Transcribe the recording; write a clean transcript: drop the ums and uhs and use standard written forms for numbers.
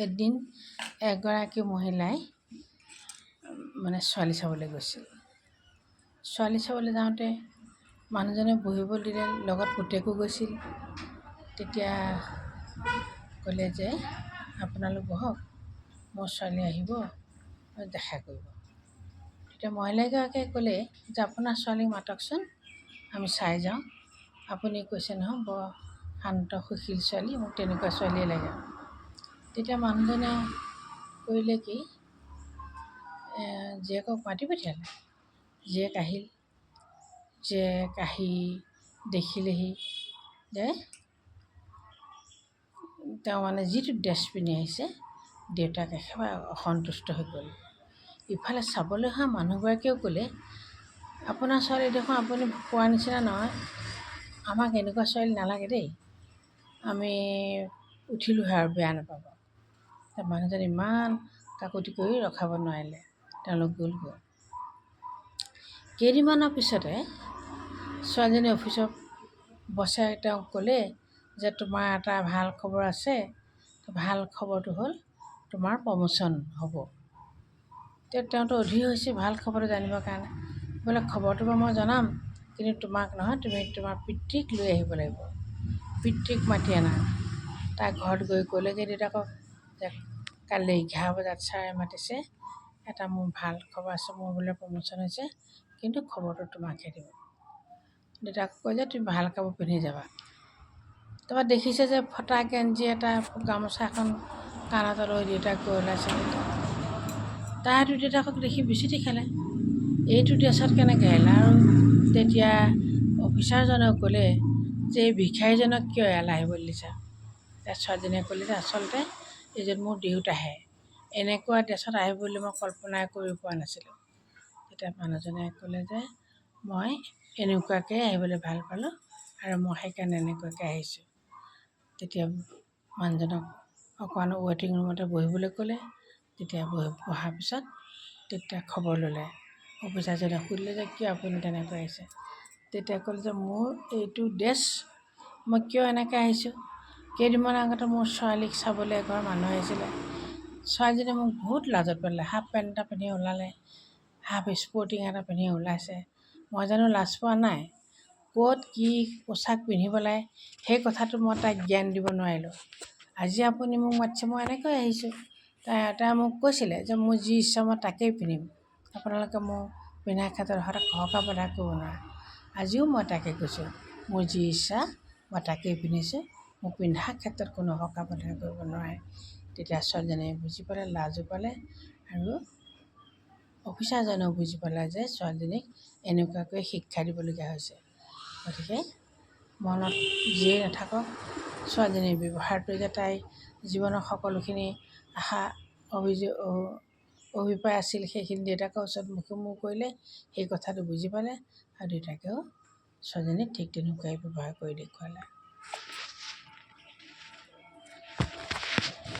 এদিন এগৰাকী মহিলাই ছোৱালী চাবলৈ গৈছিল। ছোৱালী চাবলৈ যাওঁতে মানুহজনে বহিব দিলে, লগত পুতেকো গৈছিল। তেতিয়া ক'লে যে আপোনালোক বহক, মোৰ ছোৱালী আহিব, দেখা কৰিব। তেতিয়া মহিলাগৰাকীয়ে ক'লে যে আপোনাৰ ছোৱালীক মাতকচোন, আমি চাই যাওঁ। আপুনি কৈছে নহয় বৰ শান্ত সুশীল ছোৱালী, মোক তেনেকুৱা ছোৱালীয়ে লাগে। তেতিয়া মানুহজনে কৰিলে কি, জীয়েকক মাতি পঠিয়ালে। জীয়েক আহিল। জীয়েক আহি দেখিলেহি যে তেওঁ যিটো ড্ৰেছ পিন্ধি আহিছে, দেউতাক একেবাৰে অসন্তুষ্ট হৈ গ'ল। ইফালে চাবলৈ অহা মানুহগৰাকীয়েও ক'লে, আপোনাৰ ছোৱালী দেখোন আপুনি কোৱাৰ নিচিনা নহয়, আমাক এনেকুৱা ছোৱালী নালাগে দেই, আমি উঠিলোহে আৰু বেয়া নাপাব। মানুহজন ইমান কাকুতি কৰি ৰখাব নোৱাৰিলে, তেওঁলোক গ'লগৈ। কেইদিনমানৰ পিছতে ছোৱালীজনী অফিচৰ বছে তেওঁক ক'লে যে তোমাৰ এটা ভাল খবৰ আছে। ভাল খবৰটো হ'ল তোমাৰ প্ৰমোশ্যন হ'ব। তেওঁতো অধীৰ হৈছে ভাল খবৰটো জানিবৰ কাৰণে। বোলে খবৰটো বাৰু মই জনাম, কিন্তু তোমাক নহয়, তুমি তোমাৰ পিতৃক লৈ আহিব লাগিব। পিতৃক মাতি আনা। তাৰ ঘৰত গৈ ক'লেগৈ দেউতাকক যে কালি 11 বজাত ছাৰে মাতিছে, এটা মোৰ ভাল খবৰ আছে, মোৰ বোলে প্ৰমোশ্যন হৈছে, কিন্তু খবৰটো তোমাকহে দিব। দেউতাকক কয় যে তুমি ভাল কাপোৰ পিন্ধি যাবা। তাৰপৰা দেখিছে যে ফটা গেঞ্জি এটা, গামোচা এখন কাণত লৈ দেউতাক গৈ ওলাইছে। তাইতো দেউতাকক দেখি বিচুতি খালে, এইটো ড্ৰেছত কেনেকৈ আহিলে। আৰু তেতিয়া অফিচাৰজনেও ক'লে যে এই ভিক্ষাৰীজনক কিয় ইয়ালৈ আহিবলৈ দিছা। ছোৱালীজনীয়ে ক'লে যে আচলতে এইজন মোৰ দেউতাহে, এনেকুৱা ড্ৰেছত আহিব বুলি মই কল্পনাই কৰি পোৱা নাছিলোঁ। তেতিয়া মানুহজনে ক'লে যে মই এনেকুৱাকৈ আহিবলৈ ভাল পালোঁ আৰু মই সেইকাৰণে এনেকুৱাকৈ আহিছোঁ। তেতিয়া মানুহজনক অকণমান ৱেটিং ৰুমতে বহিবলৈ ক'লে। তেতিয়া বহাৰ পিছত তেতিয়া খবৰ ল'লে। অফিচাৰজনে সুধিলে যে কিয় আপুনি তেনেকৈ আহিছে। তেতিয়া ক'লে যে মোৰ এইটো ড্ৰেছ, মই কিয় এনেকৈ আহিছোঁ। কেইদিনমান আগতে মোৰ ছোৱালীক চাবলৈ এঘৰ মানুহ আহিছিলে। ছোৱালীজনীয়ে মোক বহুত লাজত পেলালে। হাফ পেণ্ট এটা পিন্ধি ওলালে, হাফ স্পৰ্টিং এটা পিন্ধি ওলাইছে। মই জানো লাজ পোৱা নাই। ক'ত কি পোচাক পিন্ধিব লাগে সেই কথাটো মই তাইক জ্ঞান দিব নোৱাৰিলোঁ। আজি আপুনি মোক মাতিছে, মই এনেকৈ আহিছোঁ। তাই মোক কৈছিলে যে মোৰ যি ইচ্ছা মই তাকেই পিন্ধিম, আপোনালোকে মোৰ পিন্ধাৰ ক্ষেত্ৰত হকা বাধা কৰিব নোৱাৰে। আজিও মই তাকে কৈছোঁ, মোৰ যি ইচ্ছা মই তাকেই পিন্ধিছোঁ, মোৰ পিন্ধাৰ ক্ষেত্ৰত কোনো হকা বাধা কৰিব নোৱাৰে। তেতিয়া ছোৱালীজনীয়ে বুজি পালে, লাজো পালে, আৰু অফিচাৰজনেও বুজি পালে যে ছোৱালীজনীক এনেকুৱাকৈ শিক্ষা দিবলগীয়া হৈছে। গতিকে মনত যিয়েই নাথাকক, ছোৱালীজনীৰ ব্যৱহাৰটোৱে যে তাইৰ জীৱনৰ সকলোখিনি আশা অভিপ্ৰায় আছিল, সেইখিনি দেউতাকৰ ওচৰত মুখে কৰিলে, সেই কথাটো বুজি পালে, আৰু দেউতাকেও ছোৱালীজনীক ঠিক তেনেকুৱাই ব্যৱহাৰ কৰি দেখুৱালে।